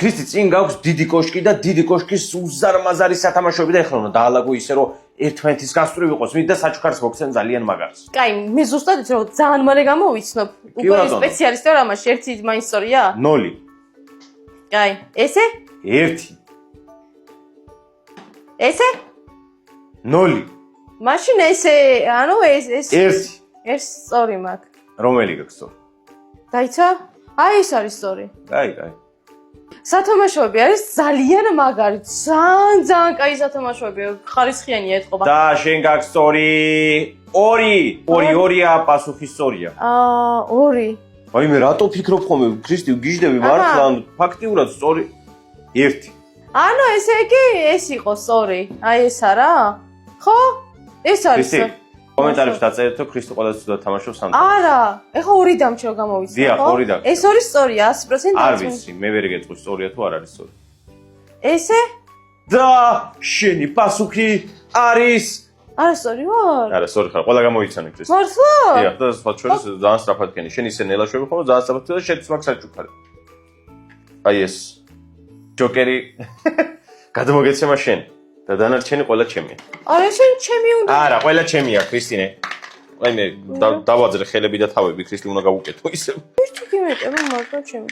ქრისტი წინ გაქვს დიდი კოშკი და დიდი კოშკის უზარმაზარი სათამაშოები და ეხლა უნდა დაალაგო ისე რომ ერთმანეთის გასწვრივ იყოს მით და საჩუქარს მოგცენ ძალიან მაგარს. კაი, მე ზუსტად ვიცი რომ ძალიან მალე გამოვიცნობ. უკვე სპეციალისტი ვარ ამაში, ერთი მაინც სწორია? 0. კაი, ესე? 1. ესე? 0. მაშინ ესე, ანუ ეს 1. ეს სწორი მაქვს. რომელი გაქვს სწორი? დაიცა? აი ეს არის სწორი. კაი. სათამაშოები არის ძალიან მაგარი, ძალიან კაი სათამაშოები, ხარისხიანია ეთყობა. და შენ გაქვს სწორი 2. 2-2-ია პასუხი სწორია. 2. აი მე რატო ფიქრობ ხოლმე ქრისტი გიждები მართლა ფაქტიურად სწორი 1. ანუ ესე იგი ეს იყო სწორი. აი ეს არა? ხო? ეს არის. ქრისტი კომენტარებში დაწერეთ რომ ქრისტი ყველაზე ცუდად თამაშობს ამ. არა, ეხა 2 დამჭო გამოვიცნო, დიახ, 2 დამჭო. ეს არის სწორია 100%. არ ვიცი, მე ვერ გეტყვი სწორია თუ არ არის სწორი. ესე? და შენი პასუხი არის არა სწორი ვარ? არა, სწორი ხარ, ყველა გამოიცანე ქრისტი. მართლა? დიახ, და სხვა შორის ძალიან სწრაფად ქენი. შენ ისე ნელაშვები ხოლმე ძალიან სწრაფად და შენც მაგ საჩუქარი. აი ეს ჯოკერი გადმოგეცემა შენ და დანარჩენი ყველა ჩემია. არა შენ ჩემი უნდა. არა, ყველა ჩემია, ქრისტინე. აი მე დავაძრე ხელები და თავები, ქრისტი უნდა გავუკეთო ისე. ერთი გიმეტება, მაგრამ ჩემი.